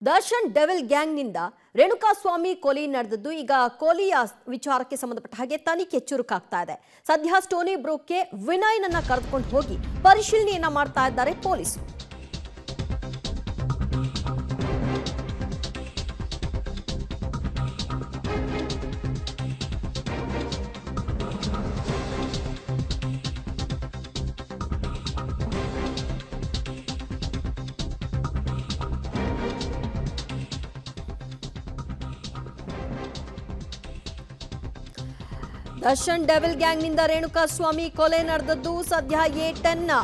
Darshan devil ಗ್ಯಾಂಗ್ನಿಂದ Renukaswamy ಕೊಲೆ ನಡೆದದ್ದು ಈಗ ಕೊಲೆಯ ವಿಚಾರಕ್ಕೆ ಸಂಬಂಧಪಟ್ಟ ಹಾಗೆ ತನಿಖೆ ಚುರುಕಾಗ್ತಾ ಇದೆ. ಸದ್ಯ ಸ್ಟೋನಿ ಬ್ರೂಕ್ಗೆ ವಿನಯ್ನನ್ನ ಕರೆದುಕೊಂಡು ಹೋಗಿ ಪರಿಶೀಲನೆಯನ್ನ ಮಾಡ್ತಾ ಇದ್ದಾರೆ ಪೊಲೀಸರು. ದರ್ಶನ್ ಡೆವಿಲ್ ಗ್ಯಾಂಗ್ನಿಂದ ರೇಣುಕಾಸ್ವಾಮಿ ಕೊಲೆ ನಡೆದದ್ದು ಸದ್ಯ A10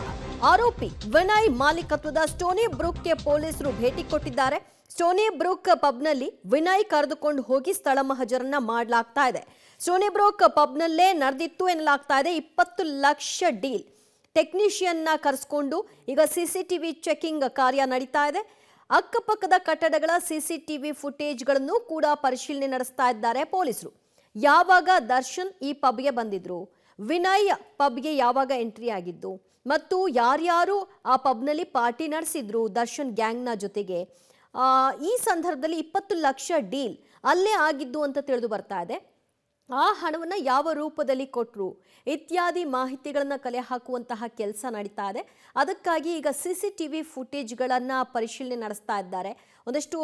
ಆರೋಪಿ ವಿನಯ್ ಮಾಲೀಕತ್ವದ ಸ್ಟೋನಿ ಬ್ರೂಕ್ಗೆ ಪೊಲೀಸರು ಭೇಟಿ ಕೊಟ್ಟಿದ್ದಾರೆ. ಸ್ಟೋನಿ ಬ್ರೂಕ್ ಪಬ್ನಲ್ಲಿ ವಿನಯ್ ಕರೆದುಕೊಂಡು ಹೋಗಿ ಸ್ಥಳ ಮಹಜರನ್ನ ಮಾಡಲಾಗ್ತಾ ಇದೆ. ಸ್ಟೋನಿ ಬ್ರೂಕ್ ಪಬ್ನಲ್ಲೇ ನಡೆದಿತ್ತು ಎನ್ನಲಾಗ್ತಾ ಇದೆ. 20 ಲಕ್ಷ ಡೀಲ್. ಟೆಕ್ನಿಷಿಯನ್ನ ಕರೆಸ್ಕೊಂಡು ಈಗ ಸಿಸಿಟಿವಿ ಚೆಕಿಂಗ್ ಕಾರ್ಯ ನಡೀತಾ ಇದೆ. ಅಕ್ಕಪಕ್ಕದ ಕಟ್ಟಡಗಳ ಸಿಸಿಟಿವಿ ಫುಟೇಜ್ಗಳನ್ನು ಕೂಡ ಪರಿಶೀಲನೆ ನಡೆಸ್ತಾ ಇದ್ದಾರೆ ಪೊಲೀಸರು. ಯಾವಾಗ ದರ್ಶನ್ ಈ ಪಬ್ಗೆ ಬಂದಿದ್ರು, ವಿನಯ್ ಪಬ್ಗೆ ಯಾವಾಗ ಎಂಟ್ರಿ ಆಗಿದ್ದು ಮತ್ತು ಯಾರ್ಯಾರು ಆ ಪಬ್ನಲ್ಲಿ ಪಾರ್ಟಿ ನಡೆಸಿದ್ರು ದರ್ಶನ್ ಗ್ಯಾಂಗ್ನ ಜೊತೆಗೆ, ಈ ಸಂದರ್ಭದಲ್ಲಿ 20 ಲಕ್ಷ ಡೀಲ್ ಅಲ್ಲೇ ಆಗಿದ್ದು ಅಂತ ತಿಳಿದು ಬರ್ತಾ ಇದೆ. ಆ ಹಣವನ್ನು ಯಾವ ರೂಪದಲ್ಲಿ ಕೊಟ್ಟರು ಇತ್ಯಾದಿ ಮಾಹಿತಿಗಳನ್ನು ಕಲೆ ಹಾಕುವಂತಹ ಕೆಲಸ ನಡೀತಾ ಇದೆ. ಅದಕ್ಕಾಗಿ ಈಗ ಸಿಸಿಟಿವಿ ಫುಟೇಜ್ಗಳನ್ನು ಪರಿಶೀಲನೆ ನಡೆಸ್ತಾ ಇದ್ದಾರೆ. ಒಂದಷ್ಟು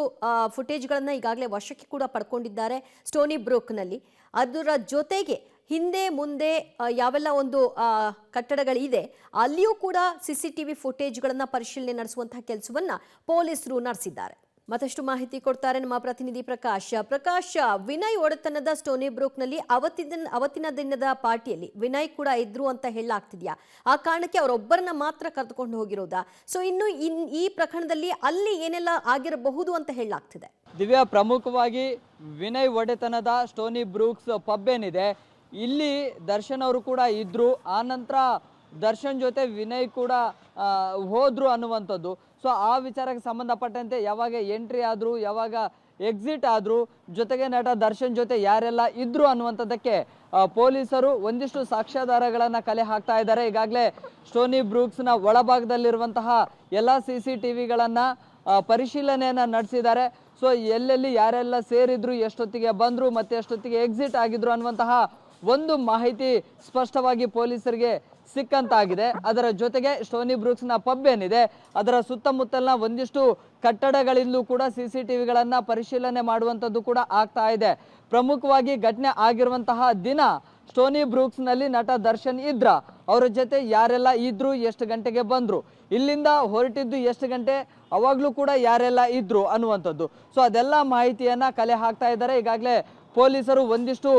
ಫುಟೇಜ್ಗಳನ್ನು ಈಗಾಗಲೇ ವಶಕ್ಕೆ ಕೂಡ ಪಡ್ಕೊಂಡಿದ್ದಾರೆ ಸ್ಟೋನಿ ಬ್ರೂಕ್ನಲ್ಲಿ. ಅದರ ಜೊತೆಗೆ ಹಿಂದೆ ಮುಂದೆ ಯಾವೆಲ್ಲ ಒಂದು ಕಟ್ಟಡಗಳಿದೆ ಅಲ್ಲಿಯೂ ಕೂಡ ಸಿಸಿಟಿವಿ ಫುಟೇಜ್ಗಳನ್ನು ಪರಿಶೀಲನೆ ನಡೆಸುವಂತಹ ಕೆಲಸವನ್ನು ಪೊಲೀಸರು ನಡೆಸಿದ್ದಾರೆ. ಮತ್ತಷ್ಟು ಮಾಹಿತಿ ಕೊಡ್ತಾರೆ ನಮ್ಮ ಪ್ರತಿನಿಧಿ ಪ್ರಕಾಶ್. ವಿನಯ್ ಒಡೆತನದ ಸ್ಟೋನಿ ಬ್ರೂಕ್ನಲ್ಲಿ ಅವತ್ತಿನ ದಿನದ ಪಾರ್ಟಿಯಲ್ಲಿ ವಿನಯ್ ಕೂಡ ಇದ್ರು ಅಂತ ಹೇಳಲಾಗ್ತಿದ್ಯಾ? ಆ ಕಾರಣಕ್ಕೆ ಅವರೊಬ್ಬರನ್ನ ಮಾತ್ರ ಕರೆದುಕೊಂಡು ಹೋಗಿರೋದಾ? ಸೊ ಇನ್ನು ಈ ಪ್ರಕರಣದಲ್ಲಿ ಅಲ್ಲಿ ಏನೆಲ್ಲ ಆಗಿರಬಹುದು ಅಂತ ಹೇಳಲಾಗ್ತಿದೆ? ದಿವ್ಯಾ, ಪ್ರಮುಖವಾಗಿ ವಿನಯ್ ಒಡೆತನದ ಸ್ಟೋನಿ ಬ್ರೂಕ್ಸ್ ಪಬ್ ಏನಿದೆ ಇಲ್ಲಿ ದರ್ಶನ್ ಅವರು ಕೂಡ ಇದ್ರು. ಆ ನಂತರ ದರ್ಶನ್ ಜೊತೆ ವಿನಯ್ ಕೂಡ ಹೋದ್ರು ಅನ್ನುವಂಥದ್ದು. ಸೊ ಆ ವಿಚಾರಕ್ಕೆ ಸಂಬಂಧಪಟ್ಟಂತೆ ಯಾವಾಗ ಎಂಟ್ರಿ ಆದ್ರು, ಯಾವಾಗ ಎಕ್ಸಿಟ್ ಆದ್ರು, ಜೊತೆಗೆ ನಟ ದರ್ಶನ್ ಜೊತೆ ಯಾರೆಲ್ಲ ಇದ್ರು ಅನ್ನುವಂಥದ್ದಕ್ಕೆ ಪೊಲೀಸರು ಒಂದಿಷ್ಟು ಸಾಕ್ಷ್ಯಾಧಾರಗಳನ್ನ ಕಲೆ ಹಾಕ್ತಾ ಇದ್ದಾರೆ. ಈಗಾಗಲೇ ಸ್ಟೋನಿ ಬ್ರೂಕ್ಸ್ನ ಒಳಭಾಗದಲ್ಲಿರುವಂತಹ ಎಲ್ಲ CCTVಗಳನ್ನ ಪರಿಶೀಲನೆಯನ್ನ ನಡೆಸಿದ್ದಾರೆ. ಸೊ ಎಲ್ಲೆಲ್ಲಿ ಯಾರೆಲ್ಲ ಸೇರಿದ್ರು, ಎಷ್ಟೊತ್ತಿಗೆ ಬಂದ್ರು ಮತ್ತೆ ಎಷ್ಟೊತ್ತಿಗೆ ಎಕ್ಸಿಟ್ ಆಗಿದ್ರು ಅನ್ನುವಂತಹ ಒಂದು ಮಾಹಿತಿ ಸ್ಪಷ್ಟವಾಗಿ ಪೊಲೀಸರಿಗೆ ಸಿಕ್ಕಂತಾಗಿದೆ. ಅದರ ಜೊತೆಗೆ ಸ್ಟೋನಿ ಬ್ರೂಕ್ಸ್ನ ಪಬ್ ಏನಿದೆ ಅದರ ಸುತ್ತಮುತ್ತಲಿನ ಒಂದಿಷ್ಟು ಕಟ್ಟಡಗಳಿಂದಲೂ ಕೂಡ CCTVಗಳನ್ನ ಪರಿಶೀಲನೆ ಮಾಡುವಂಥದ್ದು ಕೂಡ ಆಗ್ತಾ ಇದೆ. ಪ್ರಮುಖವಾಗಿ ಘಟನೆ ಆಗಿರುವಂತಹ ದಿನ ಸ್ಟೋನಿ ಬ್ರೂಕ್ಸ್ನಲ್ಲಿ ನಟ ದರ್ಶನ್ ಇದ್ರ, ಅವರ ಜೊತೆ ಯಾರೆಲ್ಲ ಇದ್ರು, ಎಷ್ಟು ಗಂಟೆಗೆ ಬಂದ್ರು, ಇಲ್ಲಿಂದ ಹೊರಟಿದ್ದು ಎಷ್ಟು ಗಂಟೆ, ಅವಾಗ್ಲೂ ಕೂಡ ಯಾರೆಲ್ಲ ಇದ್ರು ಅನ್ನುವಂಥದ್ದು. ಸೊ ಅದೆಲ್ಲ ಮಾಹಿತಿಯನ್ನ ಕಲೆ ಹಾಕ್ತಾ ಇದ್ದಾರೆ. ಈಗಾಗಲೇ ಪೊಲೀಸರು ಒಂದಿಷ್ಟು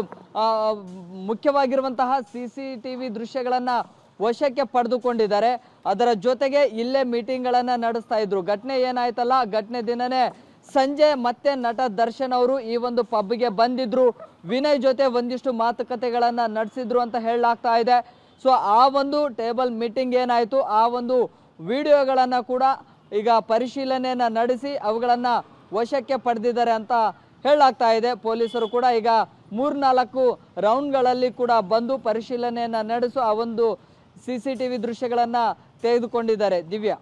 ಮುಖ್ಯವಾಗಿರುವಂತಹ CCTV ದೃಶ್ಯಗಳನ್ನ ವಶಕ್ಕೆ ಪಡೆದುಕೊಂಡಿದ್ದಾರೆ. ಅದರ ಜೊತೆಗೆ ಇಲ್ಲೇ ಮೀಟಿಂಗ್ಗಳನ್ನ ನಡೆಸ್ತಾ ಇದ್ರು. ಘಟನೆ ಏನಾಯ್ತಲ್ಲ, ಘಟನೆ ದಿನನೇ ಸಂಜೆ ಮತ್ತೆ ನಟ ದರ್ಶನ್ ಅವರು ಈ ಒಂದು ಪಬ್ಗೆ ಬಂದಿದ್ರು, ವಿನಯ್ ಜೊತೆ ಒಂದಿಷ್ಟು ಮಾತುಕತೆಗಳನ್ನ ನಡೆಸಿದ್ರು ಅಂತ ಹೇಳಲಾಗ್ತಾ ಇದೆ. ಸೊ ಆ ಒಂದು ಟೇಬಲ್ ಮೀಟಿಂಗ್ ಏನಾಯ್ತು, ಆ ಒಂದು ವಿಡಿಯೋಗಳನ್ನ ಕೂಡ ಈಗ ಪರಿಶೀಲನೆಯನ್ನ ನಡೆಸಿ ಅವುಗಳನ್ನ ವಶಕ್ಕೆ ಪಡೆದಿದ್ದಾರೆ ಅಂತ ಹೇಳಲಾಗ್ತಾ ಇದೆ. ಪೊಲೀಸರು ಕೂಡ ಈಗ 3-4 ರೌಂಡ್ಗಳಲ್ಲಿ ಕೂಡ ಬಂದು ಪರಿಶೀಲನೆಯನ್ನ ನಡೆಸು ಆ ಒಂದು CCTV ದೃಶ್ಯಗಳನ್ನ ತೆಗೆದುಕೊಂಡಿದ್ದಾರೆ. ದಿವ್ಯಾ.